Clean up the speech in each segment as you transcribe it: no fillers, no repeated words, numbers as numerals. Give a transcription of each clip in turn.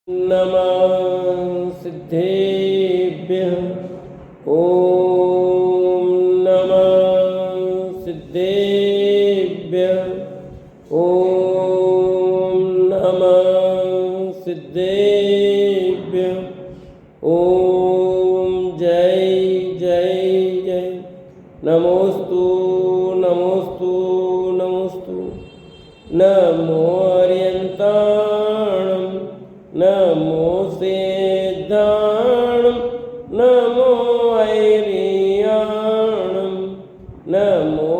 नमः सिद्धेभ्यः। ॐ नमः सिद्धेभ्यः। ॐ नमः सिद्धेभ्यः। ॐ जय जय जय। नमोस्तु नमोस्तु नमोस्तु। नमो अर्यन्ताणं नमो सेद्धाणं नमो ऐरियाणं नमो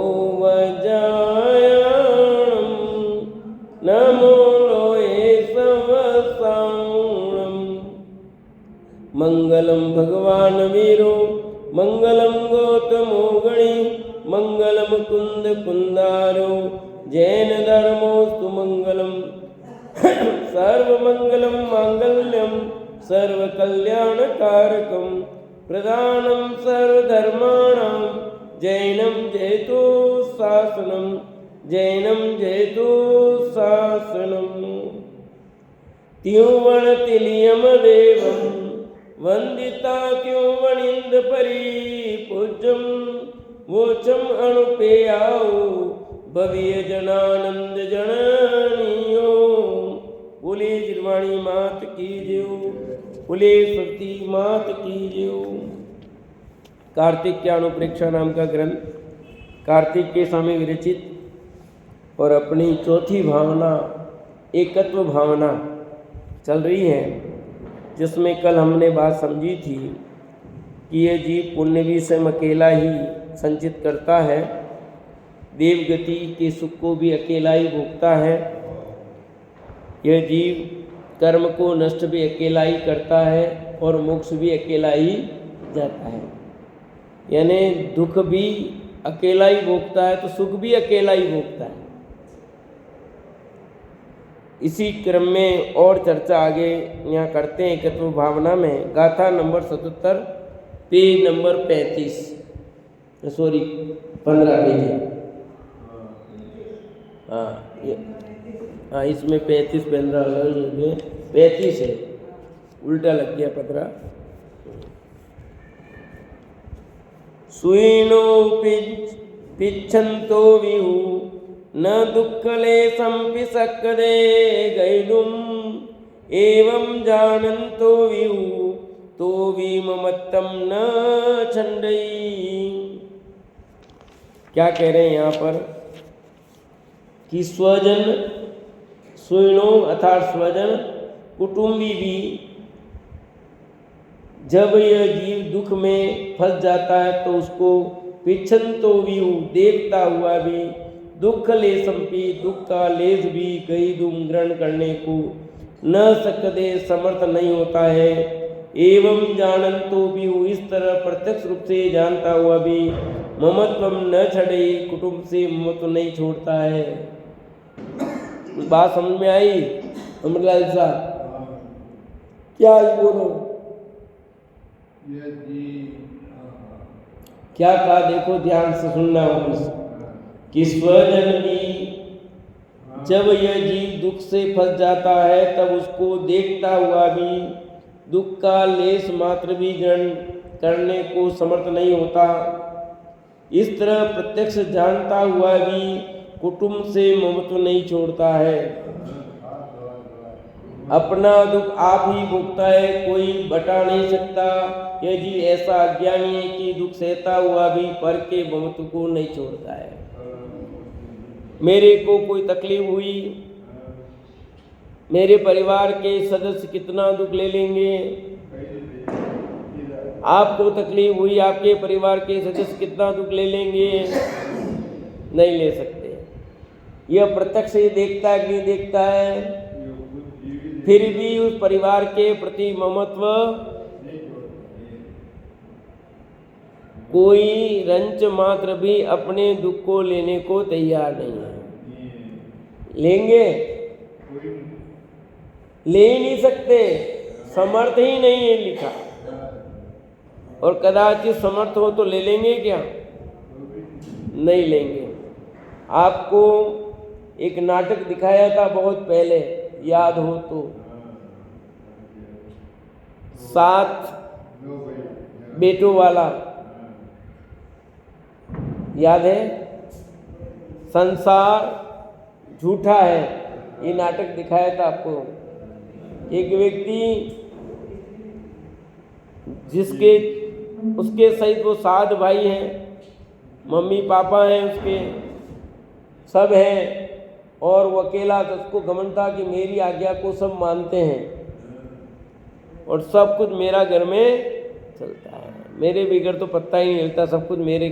वज्रायाणं नमो लोये सवसाणं। मंगलम भगवान वीरो मंगलम गौतमो गणी मंगलम कुंद कुंदारो जैन धर्मोस्तु मंगलम। सर्वमंगलम मांगल्यम सर्वकल्याणकारकम प्रधानम सर्वधर्माणां जैनम जयतु शासनम जैनम जयतु शासनम। त्योवणतिलियम देवं वंदिता त्योवणिंद परी पूज्यम वोचम अणुपेयाओ भव्य जनानंद जननियो। बोले जिरवाणी मात की जय। बोले सरस्वती मात की जय। कार्तिक के अनुप्रेक्षा नाम का ग्रंथ कार्तिक के समय विरचित और अपनी चौथी भावना एकत्व भावना चल रही है, जिसमें कल हमने बात समझी थी कि यह जीव पुण्य भी स्वयं अकेला ही संचित करता है, देवगति के सुख को भी अकेला ही भोगता है। यह जीव कर्म को नष्ट भी अकेला ही करता है और मोक्ष भी अकेला ही जाता है। यानी दुख भी अकेला ही भोगता है तो सुख भी अकेला ही भोगता है। इसी क्रम में और चर्चा आगे यहाँ करते हैं एकत्व भावना में। गाथा number 77 page number 35 sorry 15 page है। हाँ इसमें 35 15 35 है, उल्टा लग गया 15। सुइनो पिच्छन्तो विहु न दुःखलेशं पिसक्कदे गैलुम एवं जानन्तो विहु तो विममत्तं न छंडई। क्या कह रहे हैं यहाँ पर कि स्वजन सुइणो अर्थात स्वजन कुटुंबी भी जब यह जीव दुख में फंस जाता है तो उसको पिछंतो भी देखता हुआ भी दुख लेशम भी दुख का लेस भी गई दुम ग्रहण करने को न सकते समर्थ नहीं होता है। एवं जानंतो भी इस तरह प्रत्यक्ष रूप से जानता हुआ भी ममत्वम न छड़े कुटुंब से ममत्व नहीं छोड़ता है। बात समझ में आई अमरलाल साहब? क्या बोलो क्या कहा, देखो ध्यान से सुनना होगा कि स्वजन भी जब यह जीव दुख से फंस जाता है तब उसको देखता हुआ भी दुख का लेस मात्र भी ग्रहण करने को समर्थ नहीं होता। इस तरह प्रत्यक्ष जानता हुआ भी कुटुंब से ममत्व नहीं छोड़ता है। अपना दुख आप ही भोगता है, कोई बता नहीं सकता। यह जीव ऐसा अज्ञानी है कि दुख सहता हुआ भी पर के ममत्व को नहीं छोड़ता है। मेरे को कोई तकलीफ हुई, मेरे परिवार के सदस्य कितना दुख ले लेंगे। आपको तकलीफ हुई, आपके परिवार के सदस्य कितना दुख ले लेंगे, नहीं ले सकते। यह प्रत्यक्ष ही देखता है कि नहीं देखता है, फिर भी उस परिवार के प्रति ममत्व कोई रंच मात्र भी अपने दुख को लेने को तैयार नहीं है। लेंगे? ले ही नहीं सकते, समर्थ ही नहीं है लिखा। और कदाचित समर्थ हो तो ले लेंगे क्या? नहीं लेंगे। आपको एक नाटक दिखाया था बहुत पहले, याद हो तो, 7 बेटों वाला, याद है? संसार झूठा है, ये नाटक दिखाया था आपको। एक व्यक्ति जिसके उसके सहित वो 7 भाई हैं, मम्मी पापा हैं उसके, सब हैं, और वो अकेला था। उसको घमंड था कि मेरी आज्ञा को सब मानते हैं और सब कुछ मेरा घर में चलता है, मेरे बिगड़ तो पत्ता ही नहीं हिलता, सब कुछ मेरे,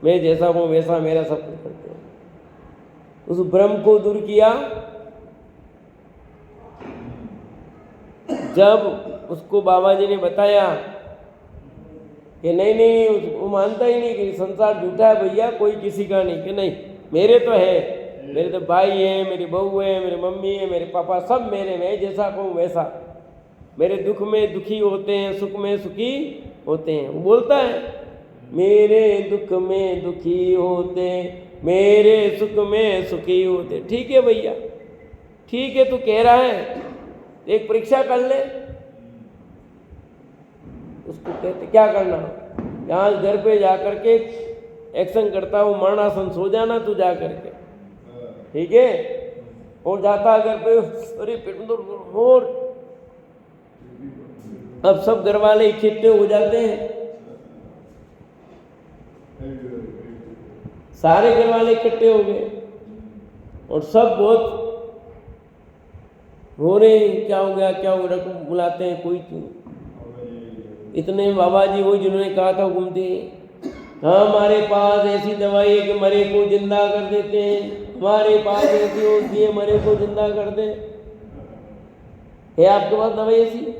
मैं जैसा हूँ वैसा मेरा सब कुछ करते हैं। उस भ्रम को दूर किया जब उसको बाबा जी ने बताया कि नहीं, वो मानता ही नहीं कि संसार झूठा है भैया, कोई किसी का नहीं, कि नहीं मेरे तो है, मेरे तो भाई हैं, मेरी बहू है, मेरी मम्मी है, मेरे पापा, सब मेरे में, जैसा कहूँ वैसा। मेरे दुख में दुखी होते हैं, सुख में सुखी होते हैं। वो बोलता है मेरे दुख में दुखी होते, मेरे सुख में सुखी होते। ठीक है भैया, ठीक है, तू कह रहा है, एक परीक्षा कर ले। उसको कहते क्या करना, यहाँ घर पे जा करके एक्शन करता हूँ, मरणासन सो जाना तू जा करके, ठीक है? और जाता घर पे, अरे पेट में और अब सब घर वाले इकट्ठे हो जाते हैं, सारे घर वाले इकट्ठे हो गए और सब बहुत रो रहे हैं, क्या हो गया क्या हो गया, बुलाते हैं, कोई क्यों। इतने बाबा जी वो जिन्होंने कहा था घूमते, हमारे पास ऐसी दवाई है कि मरे को जिंदा कर देते हैं, हमारे पास ऐसी होती है मरे को जिंदा कर दे। है आपके पास दवाई ऐसी,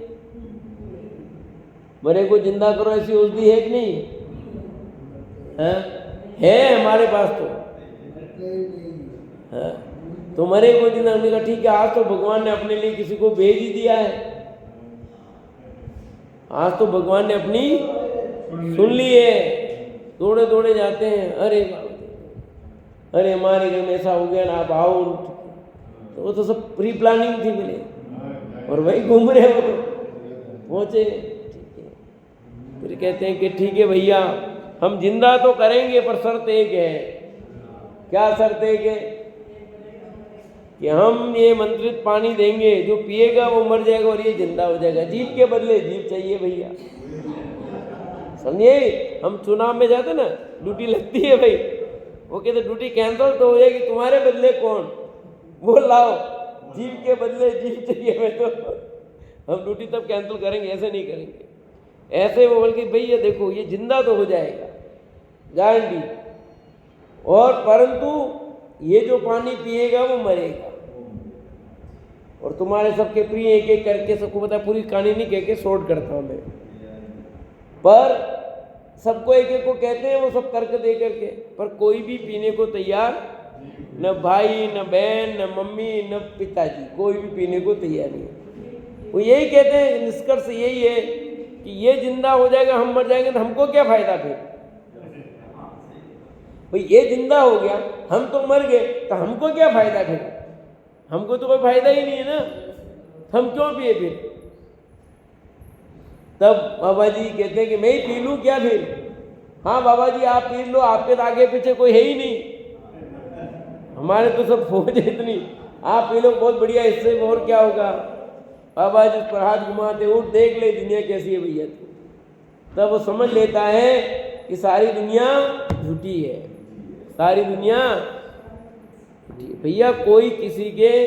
मरे को जिंदा करो ऐसी औषधि है कि नहीं? है हमारे पास तो है। तो मरे को जिंदा करने का, ठीक है, आज तो भगवान ने अपने लिए किसी को भेज ही दिया है, आज तो भगवान ने अपनी सुन ली है। दौड़े दौड़े जाते हैं, अरे अरे हमारे घर में ऐसा हो गया ना, आप आओ। तो वो तो सब प्री प्लानिंग थी मिले, और वही घूम रहे हो तो पहुँचे। ठीक है, फिर कहते हैं कि ठीक है भैया, हम जिंदा तो करेंगे, पर शर्त एक है। क्या शर्त है कि हम ये मंत्रित पानी देंगे, जो पिएगा वो मर जाएगा और ये जिंदा हो जाएगा। जीव के बदले जीव चाहिए भैया, समझिए? हम चुनाव में जाते ना, ड्यूटी लगती है भाई, वो कहते ड्यूटी कैंसिल तो हो जाएगी, तुम्हारे बदले कौन, वो लाओ, जीव के बदले जीव चाहिए। मैं तो हम ड्यूटी तब कैंसिल करेंगे, ऐसे नहीं करेंगे, ऐसे वो बोल के भैया देखो ये जिंदा तो हो जाएगा गारंटी, और परंतु ये जो पानी पिएगा वो मरेगा। और तुम्हारे सबके प्रिय एक एक करके सबको पता, पूरी कहानी नहीं कह के शॉर्ट करता हूँ मैं, पर सबको एक एक को कहते हैं, वो सब तर्क दे करके, पर कोई भी पीने को तैयार, न भाई न बहन न मम्मी न पिताजी, कोई भी पीने को तैयार नहीं है। वो यही कहते हैं, निष्कर्ष यही है कि ये जिंदा हो जाएगा, हम मर जाएंगे, तो हमको क्या फायदा फिर भाई? ये जिंदा हो गया, हम तो मर गए, तो हमको क्या फायदा फिर? हमको तो कोई फायदा ही नहीं है ना, हम क्यों पिए फिर? तब बाबा जी कहते हैं कि मैं ही पी लूँ क्या फिर? हाँ बाबा जी आप पी लो, आपके तो आगे पीछे कोई है ही नहीं, हमारे तो सब फौज है इतनी, आप पी लो, बहुत बढ़िया, इससे और क्या होगा? बाबा जी पर हाथ घुमाते, उठ देख ले दुनिया कैसी है भैया तू। तब वो समझ लेता है कि सारी दुनिया झूठी है, सारी दुनिया झूठी है भैया, कोई किसी के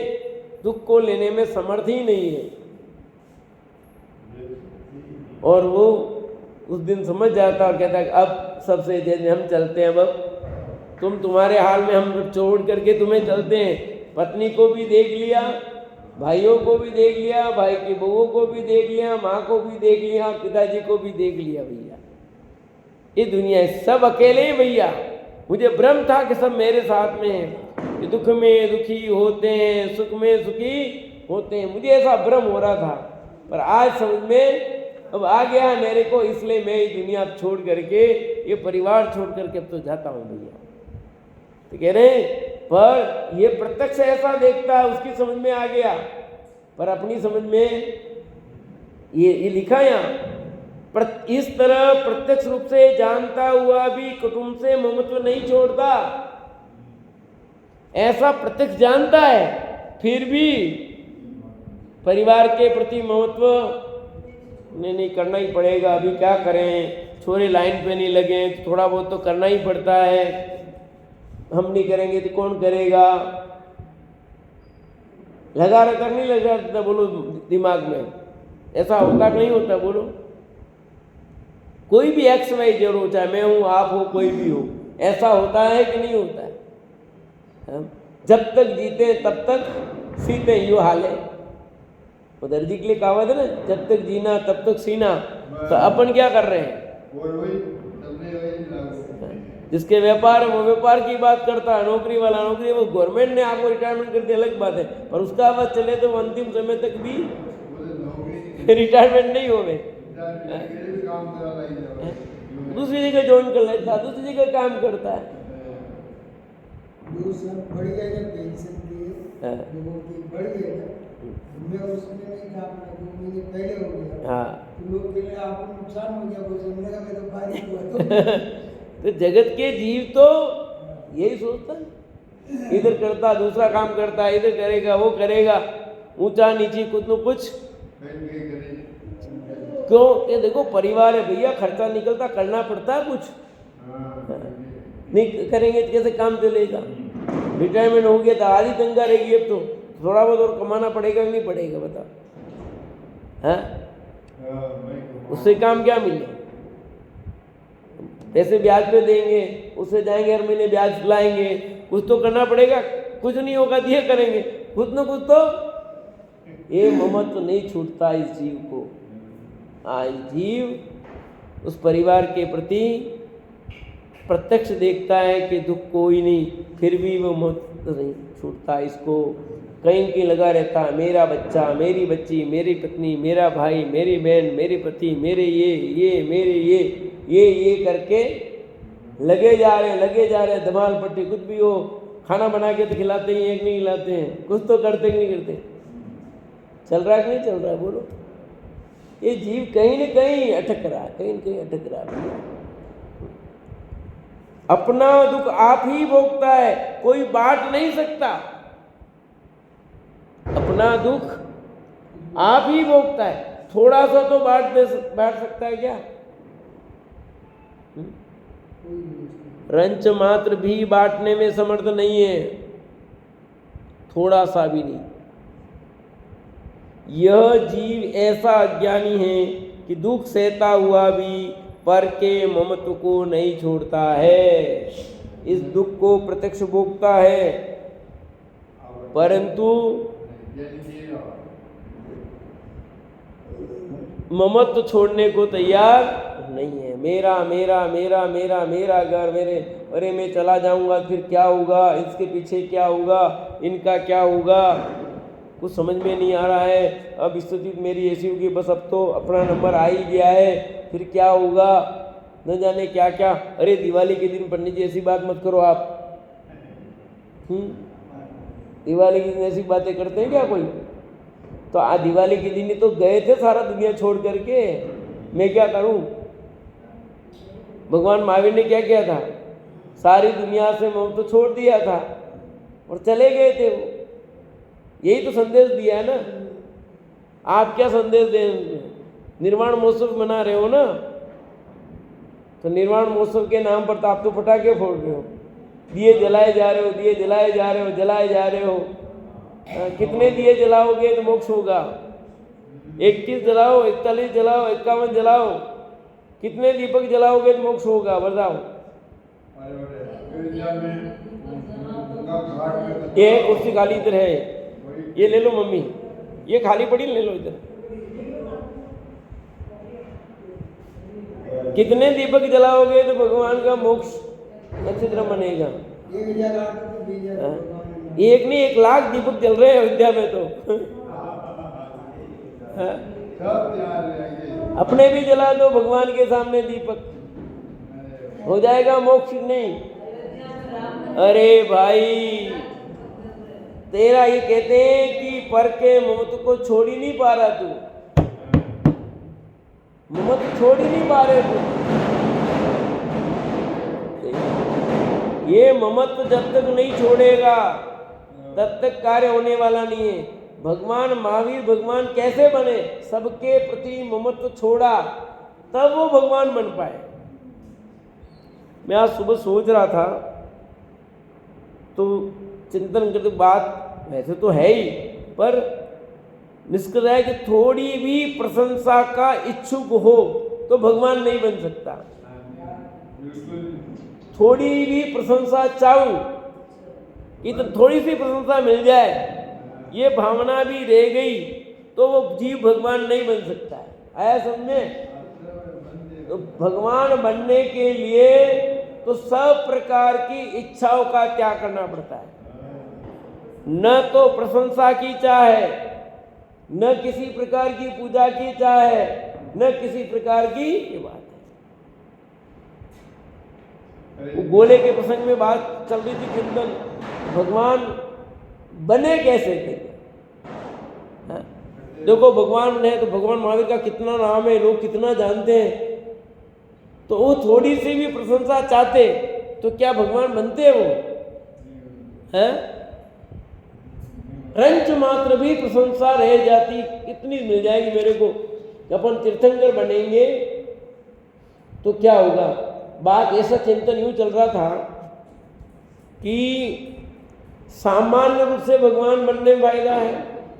दुख को लेने में समर्थ ही नहीं है। और वो उस दिन समझ जाता और कहता है अब सबसे जैसे हम चलते हैं, अब तुम तुम्हारे हाल में, हम छोड़ करके तुम्हें चलते हैं। पत्नी को भी देख लिया, भाइयों को भी देख लिया, भाई की बहू को भी देख लिया, माँ को भी देख लिया, पिताजी को भी देख लिया भैया, ये दुनिया सब अकेले ही भैया। मुझे भ्रम था कि सब मेरे साथ में हैं, कि दुख में दुखी होते हैं, सुख में सुखी होते हैं, मुझे ऐसा भ्रम हो रहा था, पर आज समझ में अब आ गया है मेरे को, इसलिए मैं ये दुनिया छोड़ करके, ये परिवार छोड़ करके अब तो जाता हूँ भैया। तो कह रहे पर ये प्रत्यक्ष ऐसा देखता है, उसकी समझ में आ गया, पर अपनी समझ में ये लिखा है यहाँ। इस तरह प्रत्यक्ष रूप से जानता हुआ भी कुटुंब से ममत्व नहीं छोड़ता। ऐसा प्रत्यक्ष जानता है, फिर भी परिवार के प्रति ममत्व नहीं करना ही पड़ेगा। अभी क्या करें, छोरे लाइन पे नहीं लगे, थोड़ा बहुत तो करना ही पड़ता है। हम नहीं करेंगे तो कौन करेगा, लगा रखा नहीं लगा बोलो दिमाग में। ऐसा होता नहीं होता बोलो। कोई भी एक्स वाई जेड हो, चाहे मैं हूं, आप हो, कोई भी हो, ऐसा होता है कि नहीं होता है? जब तक जीते तब तक सीते, यो हाल है। उधर जी के लिए कहावत है ना, जब तक जीना तब तक सीना। तो अपन क्या कर रहे हैं? जिसके व्यापार है वो व्यापार की बात करता है, नौकरी वाला नौकरी, वो गवर्नमेंट ने आपको रिटायरमेंट कर दिया अलग बात है, पर उसका आवाज चले तो अंतिम समय तक भी रिटायरमेंट नहीं हो गए, दूसरी जगह ज्वाइन कर लेता, दूसरी जगह काम करता है। तो जगत के जीव तो यही सोचता है, इधर करता दूसरा काम करता, इधर करेगा वो करेगा, ऊंचा नीची कुछ न कुछ। क्यों? ये देखो परिवार है भैया, खर्चा निकलता, करना पड़ता है कुछ। नहीं करेंगे तो कैसे काम चलेगा? रिटायरमेंट हो गया तो आधी तंगा रहेगी, अब तो थोड़ा बहुत और कमाना पड़ेगा कि नहीं पड़ेगा बता? उससे काम क्या मिले? पैसे ब्याज पे देंगे, उससे जाएंगे हर महीने ब्याज लाएंगे, कुछ तो करना पड़ेगा। कुछ नहीं होगा तो ये करेंगे, कुछ न कुछ तो। ये ममत्व तो नहीं छूटता इस जीव को। आज जीव उस परिवार के प्रति प्रत्यक्ष देखता है कि दुख कोई नहीं, फिर भी वो ममत्व नहीं छूटता इसको। कहीं की लगा रहता है, मेरा बच्चा, मेरी बच्ची, मेरी पत्नी, मेरा भाई, मेरी बहन, मेरे पति, मेरे ये मेरे ये करके लगे जा रहे धमाल पट्टी। कुछ भी हो, खाना बना के तो खिलाते ही, एक नहीं खिलाते हैं, कुछ तो करते कि नहीं करते? चल रहा है कि नहीं चल रहा है बोलो? ये जीव कहीं न कहीं अटक रहा है, कहीं न कहीं अटक रहा है। अपना दुख आप ही भोगता है, कोई बांट नहीं सकता। अपना दुख आप ही भोगता है, थोड़ा सा तो बांट सकता है क्या? रंच मात्र भी बांटने में समर्थ नहीं है, थोड़ा सा भी नहीं। यह जीव ऐसा अज्ञानी है कि दुख सहता हुआ भी पर के ममत्व को नहीं छोड़ता है। इस दुख को प्रत्यक्ष भोगता है, परंतु ममत्व छोड़ने को तैयार नहीं है। मेरा मेरा मेरा मेरा मेरा घर, मेरे, अरे मैं चला जाऊंगा फिर क्या होगा, इसके पीछे क्या होगा, इनका क्या होगा, कुछ समझ में नहीं आ रहा है। अब स्थिति मेरी ऐसी होगी, बस अब तो अपना नंबर आ ही गया है, फिर क्या होगा, न जाने क्या क्या। अरे दिवाली के दिन पंडित जी ऐसी बात मत करो आप। दिवाली के दिन ऐसी बातें करते हैं क्या कोई? तो आज दिवाली के दिन ही तो गए थे सारा दुनिया छोड़ करके, मैं क्या करूं? भगवान महावीर ने क्या किया था? सारी दुनिया से मोह तो छोड़ दिया था और चले गए थे वो। यही तो संदेश दिया है ना। आप क्या संदेश दें? निर्वाण महोत्सव मना रहे हो ना, तो निर्वाण महोत्सव के नाम पर तो आप तो पटाखे फोड़ रहे हो, दिए जलाए जा रहे हो, दिए जलाए जा रहे हो, जलाए जा रहे हो। कितने दिए जलाओगे तो मोक्ष होगा? 21 जलाओ, 41 जलाओ, 51 जलाओ, कितने दीपक जलाओगे तो मोक्ष होगा? बताओ। ये कुर्सी खाली इधर है, ये ले लो मम्मी, ये खाली पड़ी, ले लो इधर। कितने दीपक जलाओगे तो भगवान का मोक्ष अच्छी तरह बनेगा? एक नहीं 1 लाख दीपक जल रहे हैं अयोध्या में तो। अपने भी जला दो भगवान के सामने दीपक, हो जाएगा मोक्ष नहीं? अरे भाई, तेरा ये कहते हैं कि पर के ममत्व को छोड़ ही नहीं पा रहा तू। ममत्व छोड़ ही नहीं पा रहे तुम। ये ममत्व जब तक नहीं छोड़ेगा तब तक कार्य होने वाला नहीं है। भगवान महावीर भगवान कैसे बने? सबके प्रति ममत्व छोड़ा तब वो भगवान बन पाए। मैं आज सुबह सोच रहा था तो चिंतन करते, बात वैसे तो है ही, पर निष्कर्ष है कि थोड़ी भी प्रशंसा का इच्छुक हो तो भगवान नहीं बन सकता। थोड़ी भी प्रशंसा चाहूं कि तो थोड़ी सी प्रशंसा मिल जाए, ये भावना भी रह गई तो वो जीव भगवान नहीं बन सकता है। आया समझे? तो भगवान बनने के लिए तो सब प्रकार की इच्छाओं का त्याग करना पड़ता है। न तो प्रशंसा की चाह है, न किसी प्रकार की पूजा की चाह है, न किसी प्रकार की बात है। वो गोले के प्रसंग में बात चल रही थी, चिंतन भगवान बने कैसे थे। देखो भगवान ने तो भगवान महावीर का कितना नाम है, लोग कितना जानते हैं, तो वो थोड़ी सी भी प्रशंसा चाहते तो क्या भगवान बनते वो हैं? रंच मात्र भी प्रशंसा रह जाती, इतनी मिल जाएगी मेरे को कि अपन तीर्थंकर बनेंगे तो क्या होगा। बात ऐसा चिंतन यूं चल रहा था कि सामान्य रूप से भगवान बनने में फायदा है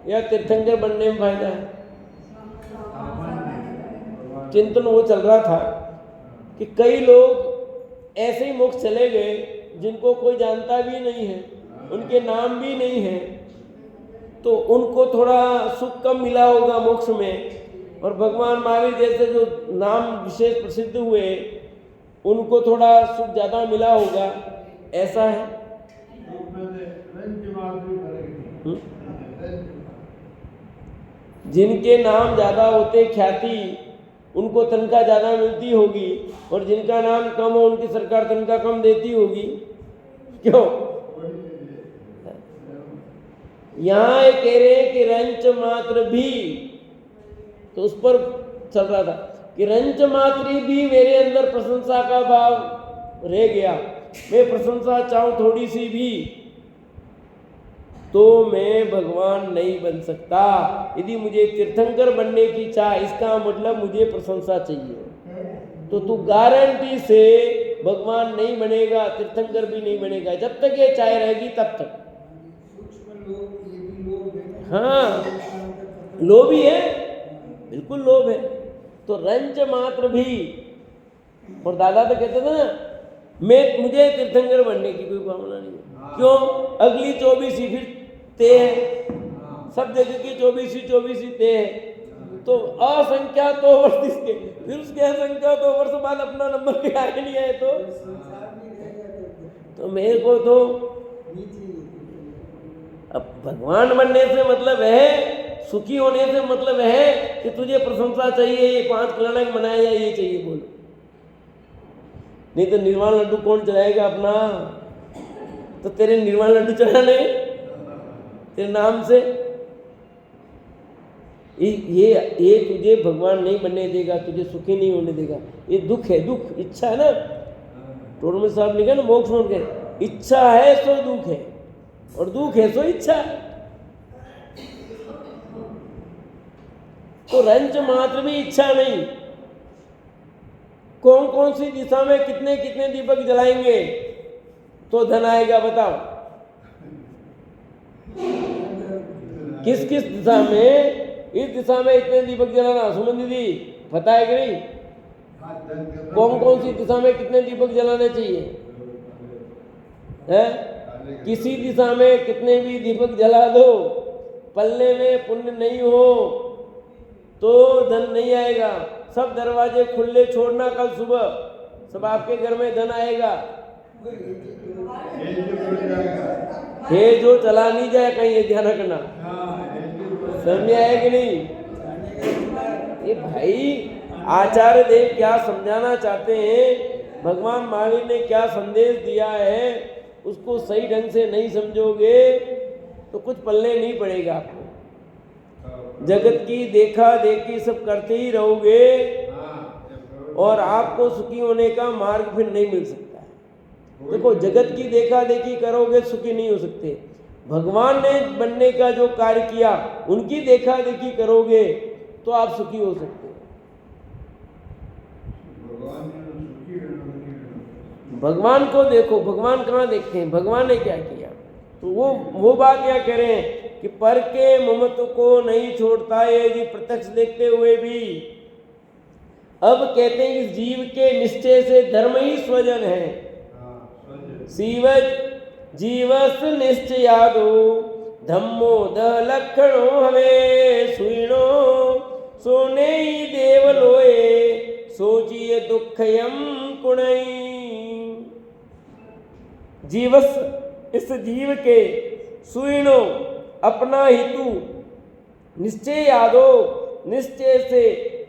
या तीर्थंकर बनने में फायदा है। चिंतन वो चल रहा था कि कई लोग ऐसे ही मोक्ष चले गए जिनको कोई जानता भी नहीं है, उनके नाम भी नहीं है, तो उनको थोड़ा सुख कम मिला होगा मोक्ष में, और भगवान महावीर जैसे जो नाम विशेष प्रसिद्ध हुए उनको थोड़ा सुख ज़्यादा मिला होगा, ऐसा है। जिनके नाम ज़्यादा होते, ख्याति, उनको तनख्वाह ज़्यादा मिलती होगी, और जिनका नाम कम हो उनकी सरकार तनख्वाह कम देती होगी। क्यों? यहाँ कह रहे हैं कि रंच मात्र भी, तो उस पर चल रहा था कि रंच मात्र भी मेरे अंदर प्रशंसा का भाव रह गया, मैं प्रशंसा चाहूँ थोड़ी सी भी तो मैं भगवान नहीं बन सकता। यदि मुझे तीर्थंकर बनने की चाह, इसका मतलब मुझे प्रशंसा चाहिए, तो तू गारंटी से भगवान नहीं बनेगा, तीर्थंकर भी नहीं बनेगा। जब तक ये चाह रहेगी तब तक। हाँ, लोभ ही है, बिल्कुल लोभ है। तो रंच मात्र भी, और दादा तो कहते थे ना, मुझे तीर्थंकर बनने की कोई भावना नहीं है। क्यों? अगली 24 फिर ते है, सब जगह की 24 ते है, तो असंख्या तो वर्ष इसके, फिर उसके असंख्या तो वर्ष बाद अपना नंबर पे आगे नहीं आए तो मेरे को तो अब भगवान बनने से मतलब है, सुखी होने से मतलब है कि तुझे प्रशंसा चाहिए, ये 5 कल्याण मनाया जाए, ये चाहिए, बोलो। नहीं तो निर्वाण लड्डू कौन चलाएगा अपना? तो तेरे निर्वाण लड्डू चलाने तेरे नाम से, ये तुझे भगवान नहीं बनने देगा, तुझे सुखी नहीं होने देगा। ये दुख है, दुख इच्छा है ना, टोडर में साहब लिखा ना, मोक्ष मोक्ष के इच्छा है सो दुख है, और दुख है सो इच्छा। तो रंच मात्र भी इच्छा नहीं। कौन कौन सी दिशा में कितने कितने दीपक जलाएंगे तो धन आएगा, बताओ? किस किस दिशा में, इस दिशा में इतने दीपक जलाना, सुमन दीदी पता है कि नहीं? कौन कौन सी दिशा में कितने दीपक जलाने चाहिए है? किसी दिशा में कितने भी दीपक जला दो, पल्ले में पुण्य नहीं हो तो धन नहीं आएगा। सब दरवाजे खुले छोड़ना, कल सुबह सब आपके घर में धन आएगा। हे जो चला नहीं जाए कहीं, ये ध्यान रखना। समझ में आया कि नहीं? ये भाई आचार्य देव क्या समझाना चाहते हैं, भगवान महावीर ने क्या संदेश दिया है, उसको सही ढंग से नहीं समझोगे तो कुछ पल्ले नहीं पड़ेगा आपको। जगत की देखा देखी सब करते ही रहोगे और आपको सुखी होने का मार्ग फिर नहीं मिल सकता है। देखो, जगत की देखा देखी करोगे सुखी नहीं हो सकते। भगवान ने बनने का जो कार्य किया उनकी देखा देखी करोगे तो आप सुखी हो सकते हो। भगवान को देखो, भगवान कहाँ देखते हैं, भगवान ने क्या किया। तो वो बात क्या कह रहे हैं कि पर के ममत्व को नहीं छोड़ता है यदि प्रत्यक्ष देखते हुए भी। अब कहते हैं कि जीव के निश्चय से धर्म ही स्वजन है। शिवज जीवस निश्चयादो धम्मो द लक्षणो हवे सुइणो सोने ही देव लोए सोचिए दुखयम कुणई। जीवस इस जीव के सुइणो अपना हितु निश्चय यादो निश्चय से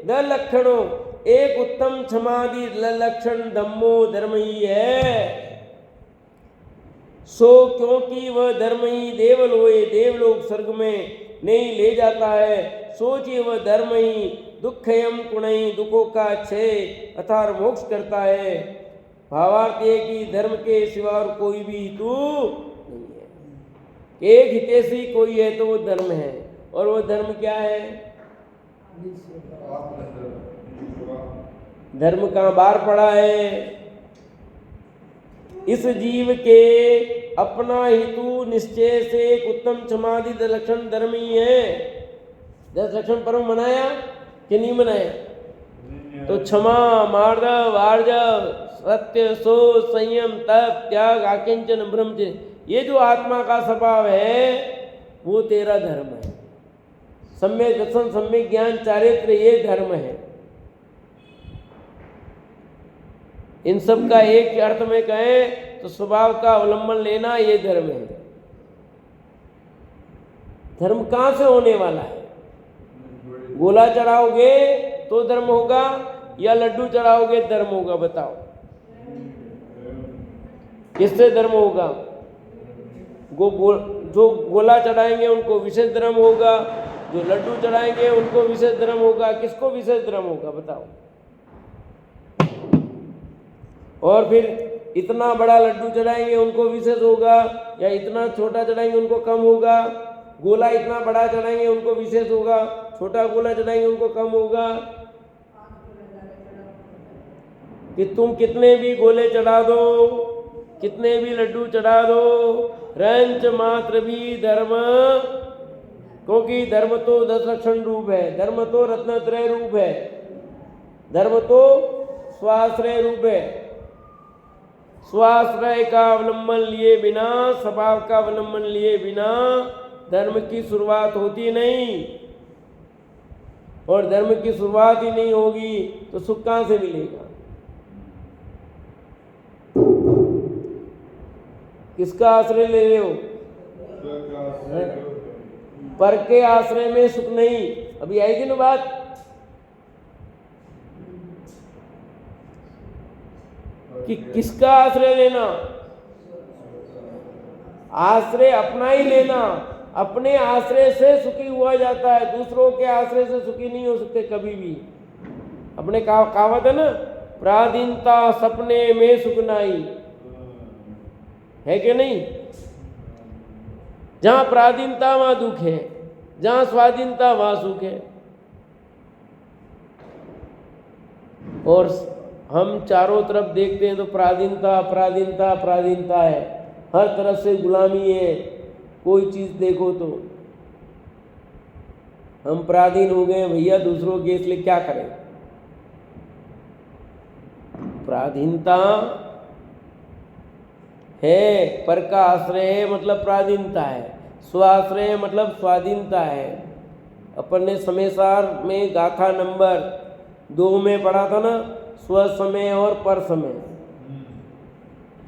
द लक्षणों एक उत्तम क्षमादि लक्षण धम्मो धर्म ही है। सो क्योंकि वह धर्म ही देवलोए देवलोक स्वर्ग में नहीं ले जाता है। सोचिए वह धर्म ही दुखयम कुणई दुखों का क्षय अर्थात मोक्ष करता है। भावार्थ है कि धर्म के सिवा और कोई भी हेतु नहीं है। एक हितैषी कोई है तो वो धर्म है। और वो धर्म क्या है? धर्म कहाँ बाहर पड़ा है? इस जीव के अपना हेतु निश्चय से एक उत्तम क्षमादि 10 लक्षण धर्म ही है। 10 लक्षण पर्व मनाया कि नहीं मनाया? तो क्षमा, मार्दव, आर्जव, सत्य, शोध, संयम, तप, त्याग, आकिंचन, ब्रह्मचर्य, ये जो आत्मा का स्वभाव है वो तेरा धर्म है। सम्यक दर्शन, सम्यक ज्ञान, चारित्र, ये धर्म है। इन सब का एक अर्थ में कहें तो स्वभाव का अवलंबन लेना ये धर्म है। धर्म कहाँ से होने वाला है? गोला चढ़ाओगे तो धर्म होगा या लड्डू चढ़ाओगे धर्म होगा? बताओ किससे धर्म होगा? जो गोला चढ़ाएंगे उनको विशेष धर्म होगा, जो लड्डू चढ़ाएंगे उनको विशेष धर्म होगा। किसको विशेष धर्म होगा बताओ? और फिर इतना बड़ा लड्डू चढ़ाएंगे उनको विशेष होगा या इतना छोटा चढ़ाएंगे उनको कम होगा? गोला इतना बड़ा चढ़ाएंगे उनको विशेष होगा, छोटा गोला चढ़ाएंगे उनको कम होगा। कि तुम कितने भी गोले चढ़ा दो, कितने भी लड्डू चढ़ा दो, रंच मात्र भी धर्म, क्योंकि धर्म तो 10 लक्षण रूप है, धर्म तो रत्नत्रय रूप है, धर्म तो स्वाश्रय रूप है। स्वाश्रय का अवलंबन लिए बिना, स्वभाव का अवलंबन लिए बिना धर्म की शुरुआत होती नहीं। और धर्म की शुरुआत ही नहीं होगी तो सुख कहाँ से मिलेगा? किसका आश्रय ले रहे हो? पर के आश्रय में सुख नहीं। अभी आएगी ना बात। कि किसका आश्रय लेना? आश्रय अपना ही लेना। अपने आश्रय से सुखी हुआ जाता है, दूसरों के आश्रय से सुखी नहीं हो सकते कभी भी। अपने कहावत है ना, प्राधीनता सपने में सुख नाई, है कि नहीं? जहां प्राधीनता वहां दुख है, जहां स्वाधीनता वहां सुख है। और हम चारों तरफ देखते हैं तो प्राधीनता प्राधीनता प्राधीनता है, हर तरफ से गुलामी है। कोई चीज देखो तो हम पराधीन हो गए भैया दूसरों के, इसलिए क्या करें? पराधीनता है, पर का आश्रय है मतलब पराधीनता है, स्वाश्रय मतलब स्वाधीनता है। अपन ने समयसार में गाथा नंबर 2 में पढ़ा था ना, स्व समय और पर समय,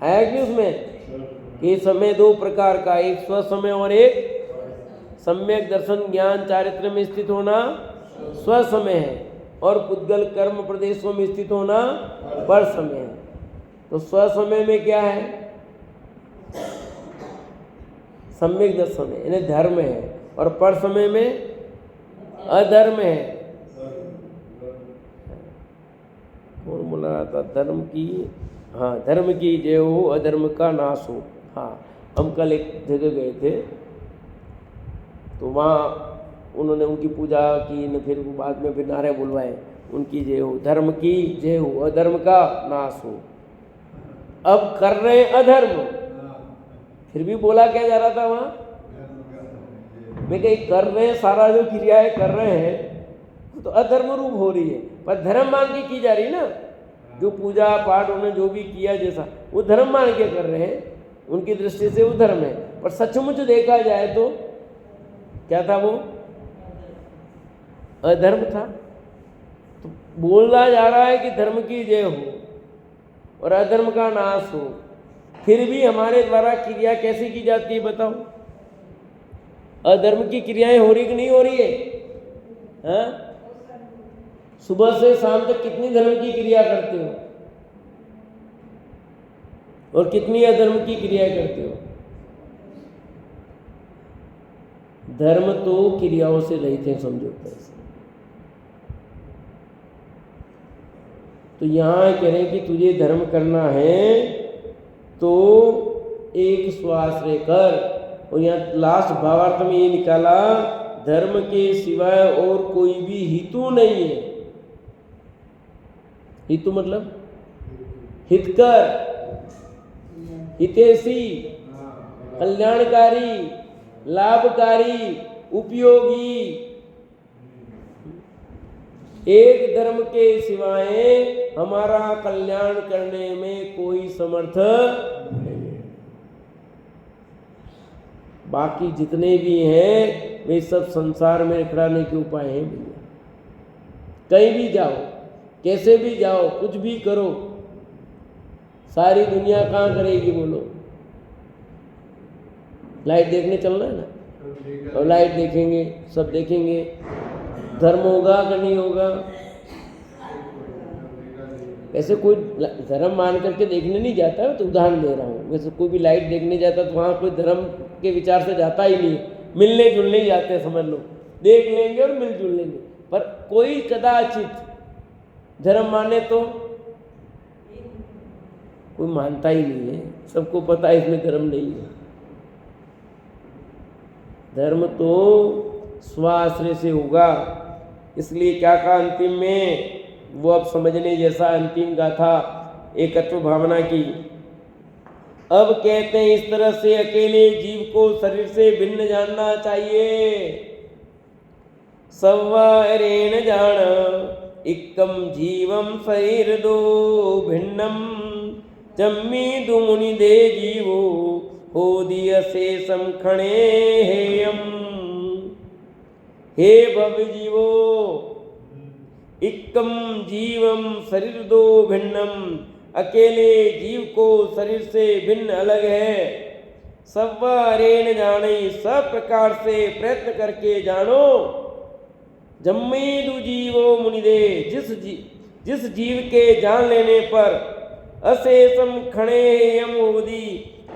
है कि उसमें ये समय 2 प्रकार का, एक स्व समय और एक सम्यक दर्शन ज्ञान चारित्र में स्थित होना स्व समय है, और पुद्गल कर्म प्रदेशों में स्थित होना पर समय है। तो स्व समय में क्या है? सम्यक दर्शन है, यानी धर्म है, और पर समय में अधर्म है। बोला रहा था, धर्म की, हाँ, धर्म की जय हो, अधर्म का नाश हो। हाँ, हम कल एक जगह गए थे तो वहाँ उन्होंने उनकी पूजा की न, फिर बाद में फिर नारे बुलवाए, उनकी जय हो, धर्म की जय हो, अधर्म का नाश हो। अब कर रहे हैं अधर्म, फिर भी बोला क्या जा रहा था वहाँ, मैं कहीं कर रहे हैं, सारा जो क्रियाएं कर रहे हैं तो अधर्म रूप हो रही है, पर धर्म मान के की जा रही ना। जो पूजा पाठ उन्होंने जो भी किया जैसा, वो धर्म मान के कर रहे हैं, उनकी दृष्टि से वो धर्म है। पर सचमुच देखा जाए तो क्या था, वो अधर्म था। तो बोला जा रहा है कि धर्म की जय हो और अधर्म का नाश हो, फिर भी हमारे द्वारा क्रिया कैसी की जाती है बताओ? अधर्म की क्रियाएं हो रही कि नहीं हो रही है? हाँ? सुबह से शाम तक कितनी धर्म की क्रिया करते हो और कितनी अधर्म की क्रिया करते हो? धर्म तो क्रियाओं से रहित है, समझो कैसे। तो यहां कह रहे हैं कि तुझे धर्म करना है तो एक स्वाश्रय कर। और यहाँ लास्ट भावार्थ में ये निकाला, धर्म के सिवाय और कोई भी हितु नहीं है। हितु मतलब हितकर, हितैषी, कल्याणकारी, लाभकारी, उपयोगी। एक धर्म के सिवाय हमारा कल्याण करने में कोई समर्थ नहीं है। बाकी जितने भी हैं वे सब संसार में रखने के उपाय हैं भैया। कहीं भी जाओ, कैसे भी जाओ, कुछ भी करो, सारी दुनिया कहाँ करेगी बोलो? लाइट देखने चलना है ना, और लाइट देखेंगे, सब देखेंगे, धर्म होगा कि नहीं होगा? ऐसे कोई धर्म मान करके देखने नहीं जाता है, तो उदाहरण दे रहा हूँ। वैसे कोई भी लाइट देखने जाता तो वहाँ कोई धर्म के विचार से जाता ही नहीं, मिलने जुलने ही जाते हैं, समझ लो, देख लेंगे और मिलजुल लेंगे। पर कोई कदाचित धर्म माने तो कोई मानता ही नहीं है, सबको पता है इसमें धर्म नहीं है। धर्म तो स्वाश्रय से होगा। इसलिए क्या कहा अंतिम में, वो अब समझने जैसा अंतिम गाथा एकत्व भावना की। अब कहते हैं इस तरह से अकेले जीव को शरीर से भिन्न जानना चाहिए। सव्वारेण जान इक्कम जीवम शरीर दो भिन्नम जम्मी दुमुनि दे जीवो हो दिय शेषम खणे हेयम। हे भव जीवो, इक्कम जीवम शरीर दो भिन्नम, अकेले जीव को शरीर से भिन्न अलग है। सव्वारेण जाने, सब प्रकार से प्रयत्न करके जानो। जम्मेदु जीवो मुनिदे, जिस जीव के जान लेने पर अशेषम खणेयम होदी,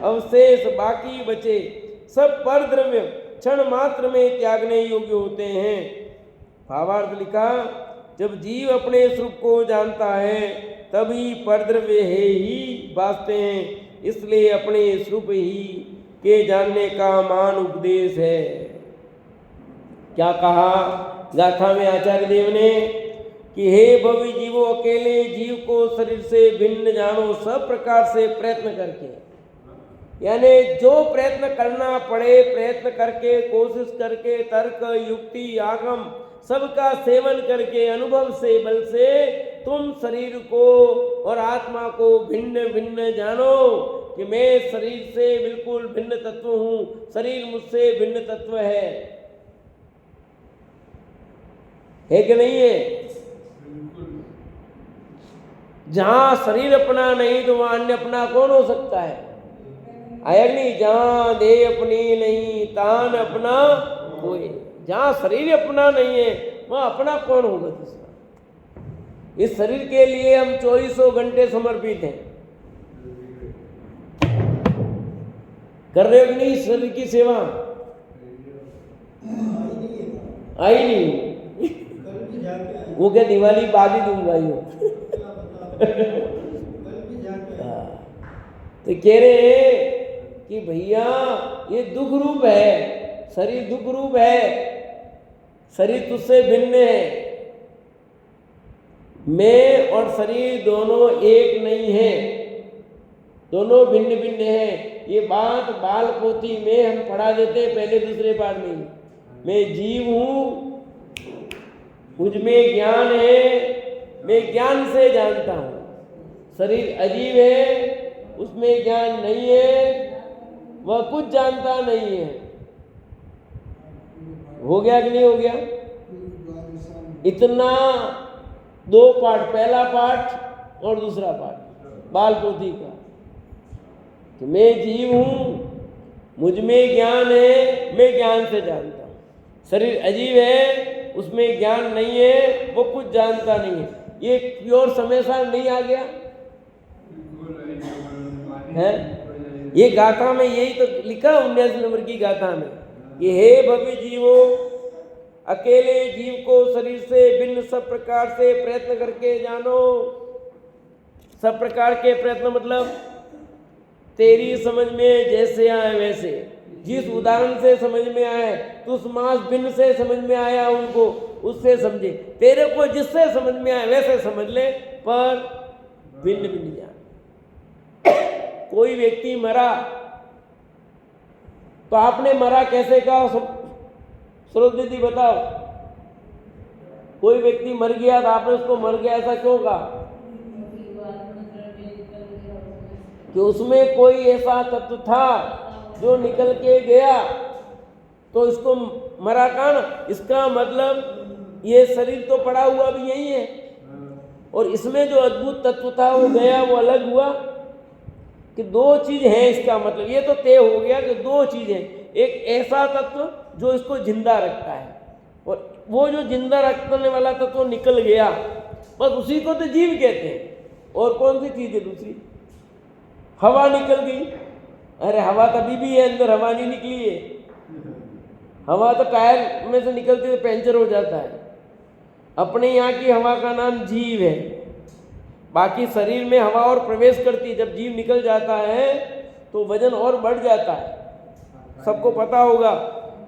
अवशेष बाकी बचे सब पर द्रव्य क्षण मात्र में त्यागने योग्य होते हैं। भावार्थ लिखा, जब जीव अपने स्वरूप को जानता है तभी परद्रव्य है ही भासते हैं। इसलिए अपने स्वरूप ही के जानने का मान उपदेश है। क्या कहा गाथा में आचार्य देव ने कि हे भवि जीवो, अकेले जीव को शरीर से भिन्न जानो, सब प्रकार से प्रयत्न करके, यानी जो प्रयत्न करना पड़े, प्रयत्न करके, कोशिश करके, तर्क युक्ति आगम सबका सेवन करके, अनुभव से, बल से तुम शरीर को और आत्मा को भिन्न भिन्न जानो कि मैं शरीर से बिल्कुल भिन्न तत्व हूँ, शरीर मुझसे भिन्न तत्व है कि नहीं है? जहाँ शरीर अपना नहीं तो वहाँ अन्य अपना कौन हो सकता है? आया नहीं? जहाँ देह अपनी नहीं तान अपना कोई। जहाँ शरीर अपना नहीं है वहाँ अपना कौन होगा दूसरा? इस शरीर के लिए हम 2400 घंटे समर्पित हैं। कर रहे हो कि नहीं शरीर की सेवा? आई नहीं वो क्या दिवाली बाद ही दूंगा यो तो कह रहे हैं कि भैया ये दुख रूप है, शरीर दुख रूप है, शरीर तुझसे भिन्न है। मैं और शरीर दोनों एक नहीं है, दोनों भिन्न भिन्न है। ये बात बाल पोथी में हम पढ़ा देते हैं पहले दूसरे पाठ में। मैं जीव हूँ, मुझ में ज्ञान है, मैं ज्ञान से जानता हूँ। शरीर अजीब है, उसमें ज्ञान नहीं है, वह कुछ जानता नहीं है। हो गया कि नहीं हो गया? इतना दो पाठ, पहला पाठ और दूसरा पाठ बाल पोथी का। तो मैं जीव हूँ, मुझ में ज्ञान है, मैं ज्ञान से जानता हूँ। शरीर अजीब है, उसमें ज्ञान नहीं है, वो कुछ जानता नहीं है। ये प्योर समेसा नहीं आ गया है? ये गाथा में यही तो लिखा 19 नंबर की गाथा में, ये हे भव्य जीवो, अकेले जीव को शरीर से भिन्न सब प्रकार से प्रयत्न करके जानो। सब प्रकार के प्रयत्न मतलब तेरी समझ में जैसे आए वैसे, जिस उदाहरण से समझ में आए, तो उस मास भिन्न से समझ में आया उनको, उससे समझे। तेरे को जिससे समझ में आए वैसे समझ ले, पर भिन्न भिन्न जान। कोई व्यक्ति मरा तो आपने मरा कैसे कहा? स्रोत दीदी बताओ। कोई व्यक्ति मर गया तो आपने उसको मर गया ऐसा क्यों कहा? कि उसमें कोई ऐसा तत्व था जो निकल के गया, तो इसको मरा कहा ना। इसका मतलब ये शरीर तो पड़ा हुआ भी यही है, और इसमें जो अद्भुत तत्व था वो गया, वो अलग हुआ। कि दो चीज है, इसका मतलब ये तो तय हो गया कि दो चीज है। एक ऐसा तत्व जो इसको जिंदा रखता है, और वो जो जिंदा रखने वाला तत्व निकल गया, बस उसी को तो जीव कहते हैं। और कौन सी चीज है दूसरी? हवा निकल गई। अरे हवा तभी भी है, अंदर हवा नहीं निकली है। हवा तो टायर में से निकलती है, पंचर हो जाता है। अपने यहाँ की हवा का नाम जीव है। बाकी शरीर में हवा और प्रवेश करती है, जब जीव निकल जाता है तो वजन और बढ़ जाता है, सबको पता होगा।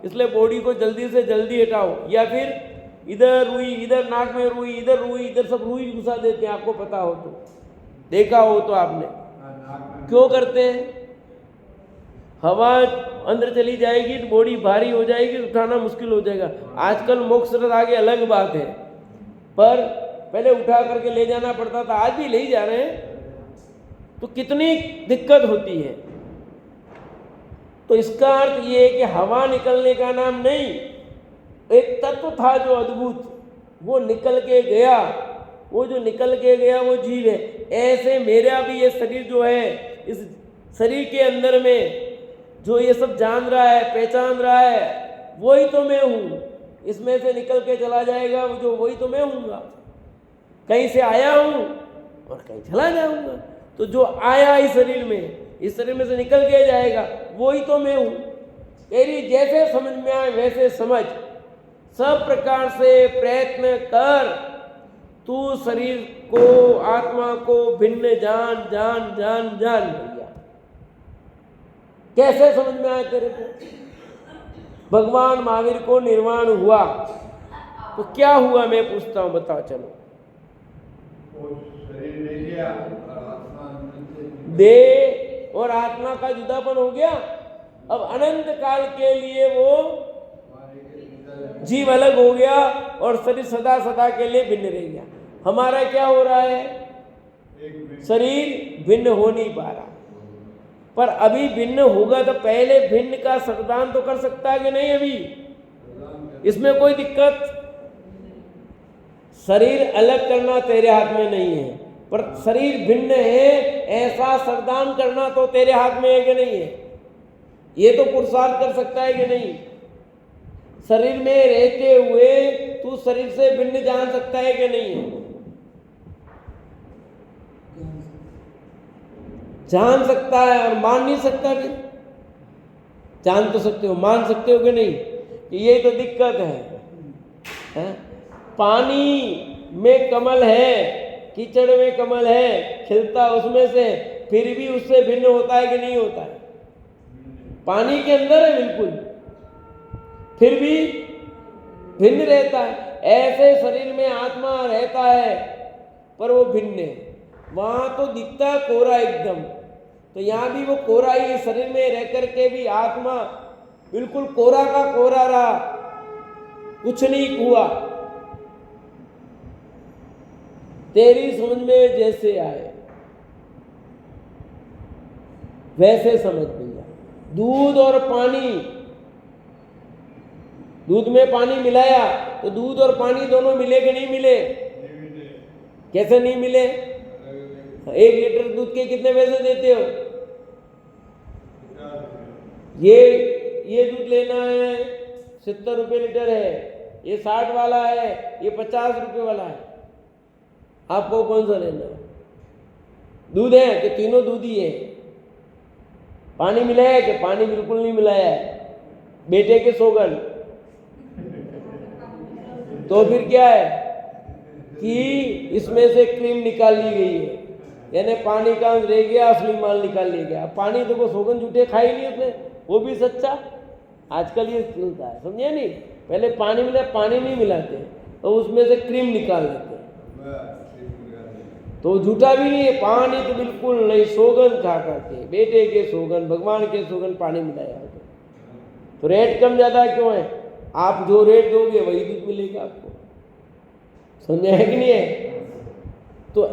इसलिए बॉडी को जल्दी से जल्दी हटाओ, या फिर इधर रुई, इधर नाक में रुई, इधर रुई, इधर सब रुई घुसा देते हैं। आपको पता हो तो, देखा हो तो आपने क्यों करते हैं? हवा अंदर चली जाएगी तो बॉडी भारी हो जाएगी, उठाना मुश्किल हो जाएगा। आजकल मोक्ष रथ आगे अलग बात है, पर पहले उठा करके ले जाना पड़ता था, आज भी ले जा रहे हैं, तो कितनी दिक्कत होती है। तो इसका अर्थ ये है कि हवा निकलने का नाम नहीं, एक तत्व था जो अद्भुत, वो निकल के गया। वो जो निकल के गया वो जीव है। ऐसे मेरा भी ये शरीर जो है, इस शरीर के अंदर में जो ये सब जान रहा है, पहचान रहा है, वही तो मैं हूँ। इसमें से निकल के चला जाएगा जो, वही तो मैं हूँगा। कहीं से आया हूँ और कहीं चला जाऊँगा। तो जो आया इस शरीर में से निकल के जाएगा, वही तो मैं हूँ। तेरी जैसे समझ में आए वैसे समझ, सब प्रकार से प्रयत्न कर, तू शरीर को, आत्मा को भिन्न जान जान जान जान भैया। कैसे समझ में आए तेरे को? भगवान महावीर को निर्वाण हुआ तो क्या हुआ, मैं पूछता हूं, बताओ। चलो, देह और आत्मा का जुदापन हो गया। अब अनंत काल के लिए वो जीव अलग हो गया और शरीर सदा सदा के लिए भिन्न रह गया। हमारा क्या हो रहा है? शरीर भिन्न हो नहीं पा रहा, पर अभी भिन्न होगा तो पहले भिन्न का श्रद्धान तो कर सकता है कि नहीं? अभी इसमें कोई दिक्कत? शरीर अलग करना तेरे हाथ में नहीं है, पर शरीर भिन्न है ऐसा श्रद्धान करना तो तेरे हाथ में है कि नहीं है? ये तो पुरुषार्थ कर सकता है कि नहीं? शरीर में रहते हुए तू शरीर से भिन्न जान सकता है कि नहीं है? जान सकता है और मान नहीं सकता भी? जान तो सकते हो, मान सकते हो कि नहीं? ये तो दिक्कत है। पानी में कमल है, कीचड़ में कमल है खिलता उसमें से, फिर भी उससे भिन्न होता है कि नहीं होता है? पानी के अंदर है बिल्कुल, फिर भी भिन्न रहता है। ऐसे शरीर में आत्मा रहता है पर वो भिन्न है। वहां तो दिखता है कोरा एकदम, तो यहाँ भी वो कोरा ही, शरीर में रह करके भी आत्मा बिल्कुल कोरा का कोरा रहा, कुछ नहीं हुआ। तेरी समझ में जैसे आए वैसे समझ भैया। दूध और पानी, दूध में पानी मिलाया तो दूध और पानी दोनों मिले कि नहीं मिले? कैसे नहीं मिले? 1 लीटर दूध के कितने पैसे देते हो? ये दूध लेना है 70 रुपये लीटर है, ये 60 वाला है, ये 50 रुपये वाला है, आपको कौन सा लेना है? दूध है कि तीनों दूध ही है? पानी मिलाया है कि पानी बिल्कुल नहीं मिलाया है? बेटे के सोगन। तो फिर क्या है कि इसमें से क्रीम निकाल ली गई है, यानी पानी का अंश रह गया, असली माल निकाल लिया गया। पानी तो को सोगन झूठे खाई नहीं उसने, वो भी सच्चा। आजकल ये चलता है, समझे नहीं? पहले पानी मिला, पानी नहीं मिलाते तो उसमें से क्रीम निकाल देते, तो झूठा भी नहीं है, पानी तो बिल्कुल नहीं। सोगन खा करके, बेटे के सोगन, भगवान के सोगन पानी मिलाया है। तो रेट कम ज़्यादा क्यों है? आप जो रेट दोगे वही दूध मिलेगा आपको, समझे है कि नहीं है? तो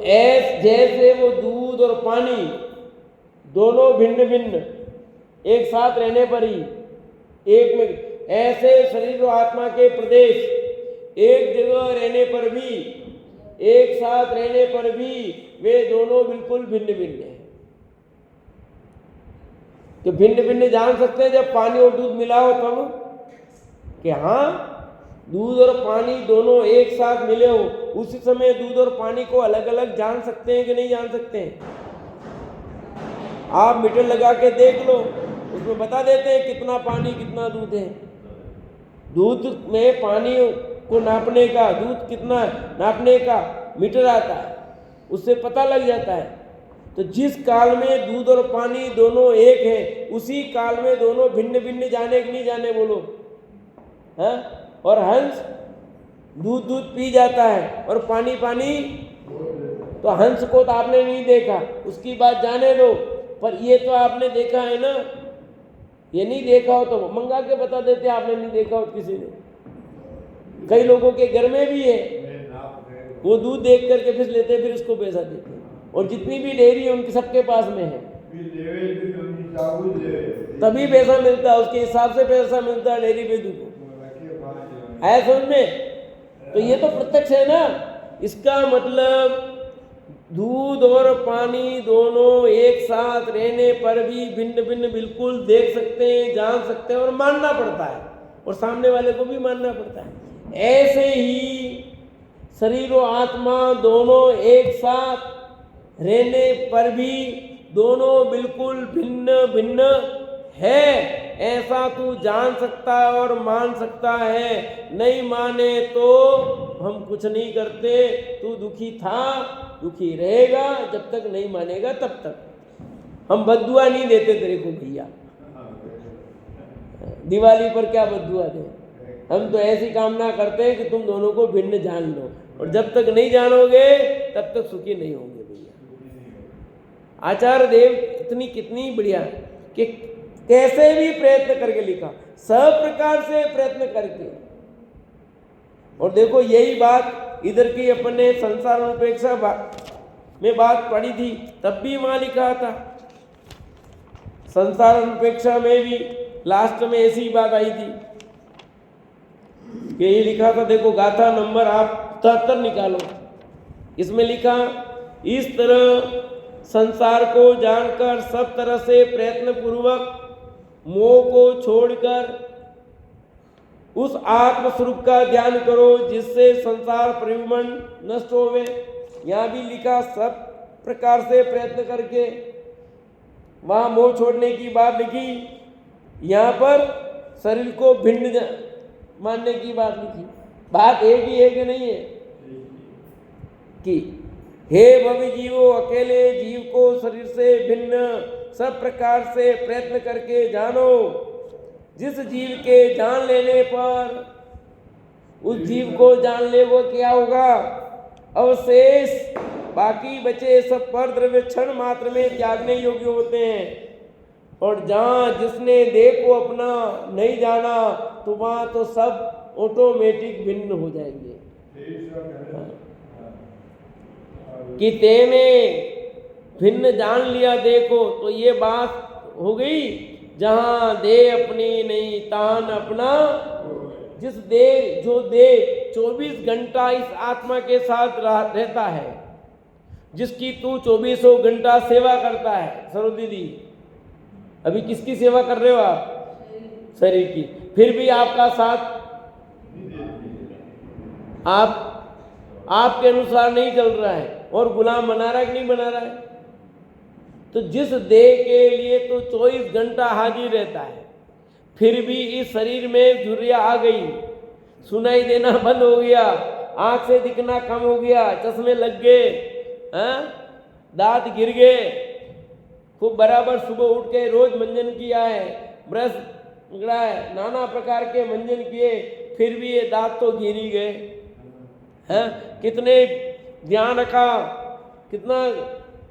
जैसे वो दूध और पानी दोनों भिन्न भिन्न एक साथ रहने पर ही एक में, ऐसे शरीर और आत्मा के प्रदेश एक जगह रहने पर भी, एक साथ रहने पर भी वे दोनों बिल्कुल भिन्न भिन्न हैं। तो भिन्न भिन्न जान सकते हैं जब पानी और दूध मिला हो तब, कि हाँ दूध और पानी दोनों एक साथ मिले हो, उसी समय दूध और पानी को अलग अलग जान सकते हैं कि नहीं जान सकते हैं? आप मीटर लगा के देख लो, उसमें बता देते हैं कितना पानी कितना दूध है। दूध में पानी को नापने का, दूध कितना नापने का मीटर आता है, उससे पता लग जाता है। तो जिस काल में दूध और पानी दोनों एक है, उसी काल में दोनों भिन्न भिन्न जाने कि नहीं जाने बोलो? है? और हंस दूध दूध पी जाता है और पानी पानी, तो हंस को तो आपने नहीं देखा, उसकी बात जाने दो, पर ये तो आपने देखा है ना। ये नहीं देखा हो तो मंगा के बता देते, आपने नहीं देखा हो किसी ने। कई लोगों के घर में भी है, वो दूध देख करके फिर लेते, फिर उसको पैसा देते, और जितनी भी डेयरी है उनके सबके पास में है, तभी पैसा मिलता है, उसके हिसाब से पैसा मिलता है डेयरी पे दूध है, समझ में? तो ये तो प्रत्यक्ष है ना। इसका मतलब दूध और पानी दोनों एक साथ रहने पर भी भिन्न भिन्न बिल्कुल देख सकते हैं, जान सकते हैं, और मानना पड़ता है, और सामने वाले को भी मानना पड़ता है। ऐसे ही शरीर और आत्मा दोनों एक साथ रहने पर भी दोनों बिल्कुल भिन्न भिन्न है, ऐसा तू जान सकता है और मान सकता है। नहीं माने तो हम कुछ नहीं करते, तू दुखी था, दुखी रहेगा, जब तक नहीं मानेगा तब तक। हम बद्दुआ नहीं देते तेरे को भैया, दिवाली पर क्या बद्दुआ दे? हम तो ऐसी कामना करते हैं कि तुम दोनों को भिन्न जान लो, और जब तक नहीं जानोगे तब तक सुखी नहीं होंगे भैया। आचार्य देव इतनी कितनी बढ़िया कि कैसे भी प्रयत्न करके लिखा, सब प्रकार से प्रयत्न करके। और देखो यही बात इधर की अपन ने संसार अपेक्षा में बात पढ़ी थी, तब भी वहां लिखा था। संसार अपेक्षा में भी लास्ट में ऐसी ही बात आई थी कि ये लिखा था, देखो गाथा नंबर आप 73 निकालो, इसमें लिखा, इस तरह संसार को जानकर सब तरह से प्रयत्न पूर्वक मोह को छोड़कर उस आत्म स्वरूप का ध्यान करो जिससे संसार परिभ्रमण नष्ट होवे। यहाँ भी लिखा सब प्रकार से प्रयत्न करके, वहाँ मोह छोड़ने की बात लिखी, यहाँ पर शरीर को भिन्न मानने की बात लिखी। बात एक ही है कि नहीं है? कि हे भवि जीवो, अकेले जीव को शरीर से भिन्न सब प्रकार से प्रयत्न करके जानो। जिस जीव के जान लेने पर उस जीव को जान ले वो क्या होगा? अवशेष बाकी बचे सब पर द्रव्य क्षण मात्र में त्यागने योग्य होते हैं। और जहाँ जिसने देह को अपना नहीं जाना तो वहाँ तो सब ऑटोमेटिक भिन्न हो जाएंगे। कि तेने भिन्न जान लिया देह को, तो ये बात हो गई। जहाँ देह अपनी नहीं तान अपना, जिस देह जो देह 24 घंटा इस आत्मा के साथ रहता है, जिसकी तू 24 घंटा सेवा करता है। सरो दीदी, अभी किसकी सेवा कर रहे हो आप? शरीर की। फिर भी आपका साथ आपके अनुसार नहीं चल रहा है और गुलाम बना रहा है कि नहीं बना रहा है? तो जिस देह के लिए तो 24 घंटा हाजिर रहता है, फिर भी इस शरीर में झुर्रिया आ गई, सुनाई देना बंद हो गया, आंख से दिखना कम हो गया, चश्मे लग गए, दांत गिर गए, खूब बराबर सुबह उठ के रोज मंजन किया है, ब्रश पकड़ा है, नाना प्रकार के मंजन किए, फिर भी ये दांत तो गिर ही गए हैं। कितने ध्यान रखा, कितना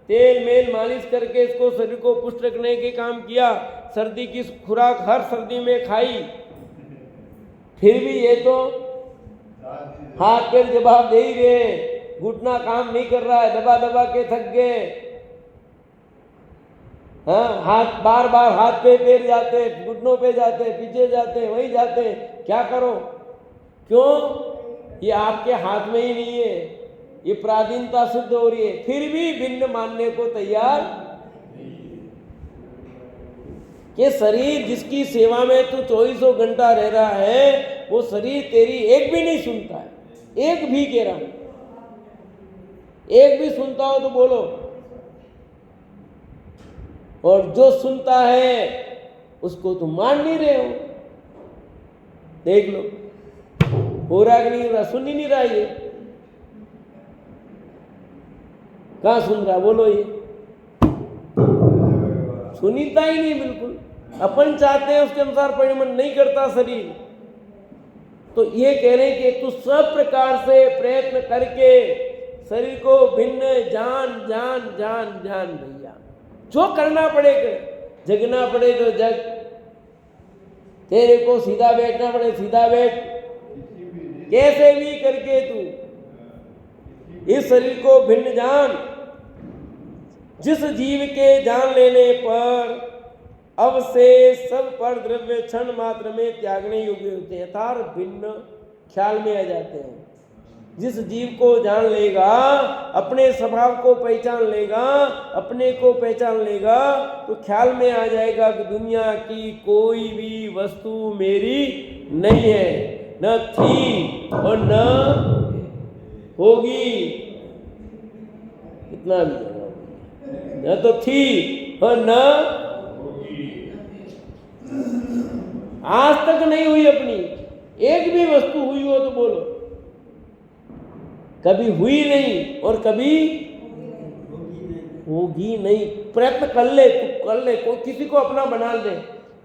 तेल मेल मालिश करके इसको शरीर को पुष्ट रखने के काम किया, सर्दी की खुराक हर सर्दी में खाई, फिर भी ये तो हाथ पैर जवाब दे ही रहे, घुटना काम नहीं कर रहा है, दबा दबा के थक गए। हाँ, हाथ बार बार हाथ पे पैर जाते, घुटनों पे जाते, पीछे जाते, वहीं जाते, क्या करो? क्यों? ये आपके हाथ में ही नहीं है, ये पराधीनता सिद्ध हो रही है, फिर भी भिन्न मानने को तैयार। कि शरीर जिसकी सेवा में तू 24 घंटा रह रहा है, वो शरीर तेरी एक भी नहीं सुनता है, एक भी कह रहा हूं, एक भी सुनता हो तो बोलो। और जो सुनता है उसको तुम मान नहीं रहे हो। देख लो, हो रहा कि नहीं हो रहा? सुन ही नहीं रहा, ये कहाँ सुन रहा? बोलो, ये सुनीता ही नहीं बिल्कुल। अपन चाहते हैं उसके अनुसार परिणमन नहीं करता शरीर। तो ये कह रहे हैं कि तू सब प्रकार से प्रयत्न करके शरीर को भिन्न जान जान जान जान भैया, जो करना पड़ेगा, जगना पड़े तो जग, तेरे को सीधा बैठना पड़े सीधा बैठ, कैसे भी करके तू इस शरीर को भिन्न जान। जिस जीव के जान लेने पर अवशेष सब पर द्रव्य क्षण मात्र में त्यागने योग्य होते हैं, यथार्थ भिन्न ख्याल में आ जाते हैं। जिस जीव को जान लेगा, अपने स्वभाव को पहचान लेगा, अपने को पहचान लेगा, तो ख्याल में आ जाएगा कि दुनिया की कोई भी वस्तु मेरी नहीं है, न थी और न होगी। कितना भी न तो थी और न आज तक नहीं हुई अपनी। एक भी वस्तु हुई हो तो बोलो, कभी हुई नहीं और कभी होगी नहीं। प्रयत्न कर ले, तू कर ले, कोई किसी को अपना बना ले।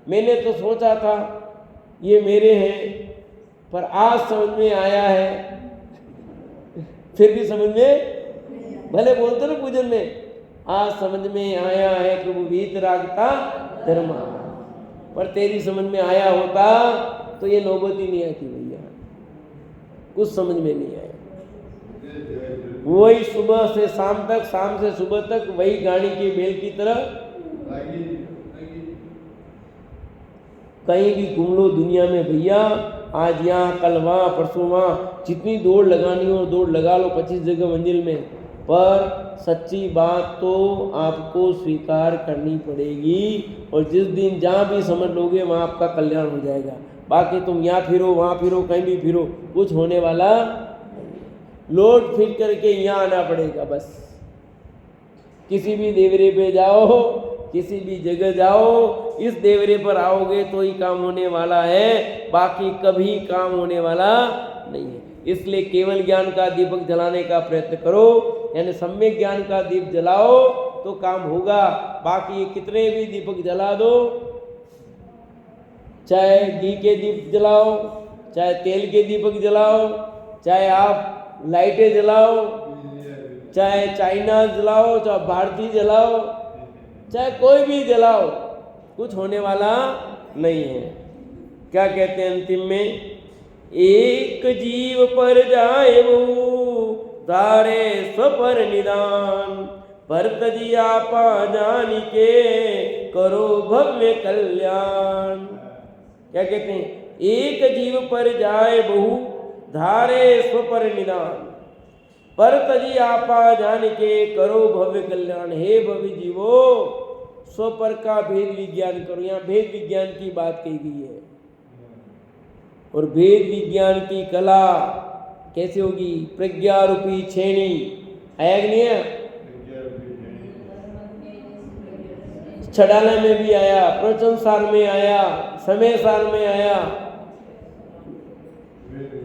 मैंने तो सोचा था ये मेरे हैं, पर आज समझ में आया है, फिर भी समझ में, भले बोलते ना पूजन में, आज समझ में आया है प्रभु वीतरागता धर्मा, पर तेरी समझ में आया होता तो ये नौबत ही नहीं आती भैया, कुछ समझ में नहीं आया। वही सुबह से शाम तक, शाम से सुबह तक वही गाड़ी की बेल की तरह कहीं भी घूम लो दुनिया में भैया, आज यहाँ कल वहाँ परसों वहाँ, जितनी दौड़ लगानी हो दौड़ लगा लो 25 जगह मंजिल में, पर सच्ची बात तो आपको स्वीकार करनी पड़ेगी। और जिस दिन जहाँ भी समझ लोगे वहाँ आपका कल्याण हो जाएगा। बाकी तुम यहाँ फिरो वहाँ फिरो कहीं भी फिरो, कुछ होने वाला लौट फिर करके यहाँ आना पड़ेगा। बस किसी भी देवरे पे जाओ, किसी भी जगह जाओ, इस देवरे पर आओगे तो ही काम होने वाला है, बाकी कभी काम होने वाला नहीं है। इसलिए केवल ज्ञान का दीपक जलाने का प्रयत्न करो, यानी सम्यक ज्ञान का दीप जलाओ तो काम होगा। बाकी ये कितने भी दीपक जला दो, चाहे घी के दीप जलाओ, चाहे तेल के दीपक जलाओ, चाहे आप लाइटें जलाओ, चाहे चाइना जलाओ, चाहे भारतीय जलाओ, चाहे कोई भी जलाओ, कुछ होने वाला नहीं है। क्या कहते हैं अंतिम में, एक जीव पर जाए वो धारे स्वपर निदान, पर तजी आपा जानी के करो भव्य कल्याण। क्या कहते हैं, एक जीव पर जाए बहु धारे स्वपर निदान, पर तजी आपा जान के करो भव्य कल्याण। हे भव्य जीवो, स्वपर का भेद विज्ञान करो। यहाँ भेद विज्ञान की बात कही गई है, और भेद विज्ञान की कला कैसे होगी, प्रज्ञा रूपी छेनी। आया कि नहीं है, छड़ाला में भी आया, प्रवचन सार में आया, समय सार में आया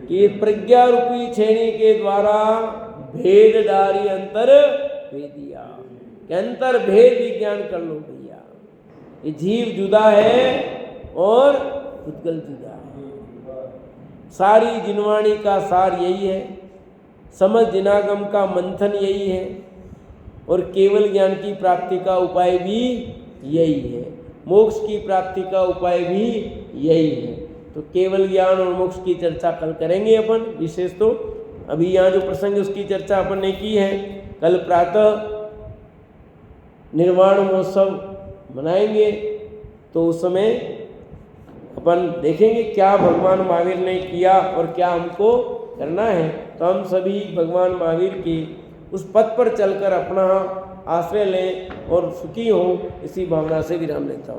कि प्रज्ञा रूपी छेनी के द्वारा भेददारी अंतर भेदिया, कि अंतर भेद विज्ञान कर लो भैया। ये जीव जुदा है और उद्गल जुदा है। सारी जिनवाणी का सार यही है, समझ जिनागम का मंथन यही है, और केवल ज्ञान की प्राप्ति का उपाय भी यही है, मोक्ष की प्राप्ति का उपाय भी यही है। तो केवल ज्ञान और मोक्ष की चर्चा कल करेंगे अपन विशेष। तो अभी यहाँ जो प्रसंग है उसकी चर्चा अपन ने की है। कल प्रातः निर्वाण महोत्सव मनाएंगे, तो उस समय अपन देखेंगे क्या भगवान महावीर ने किया और क्या हमको करना है। तो हम सभी भगवान महावीर की उस पथ पर चलकर अपना आश्रय लें और सुखी हों, इसी भावना से विराम लेता हूँ।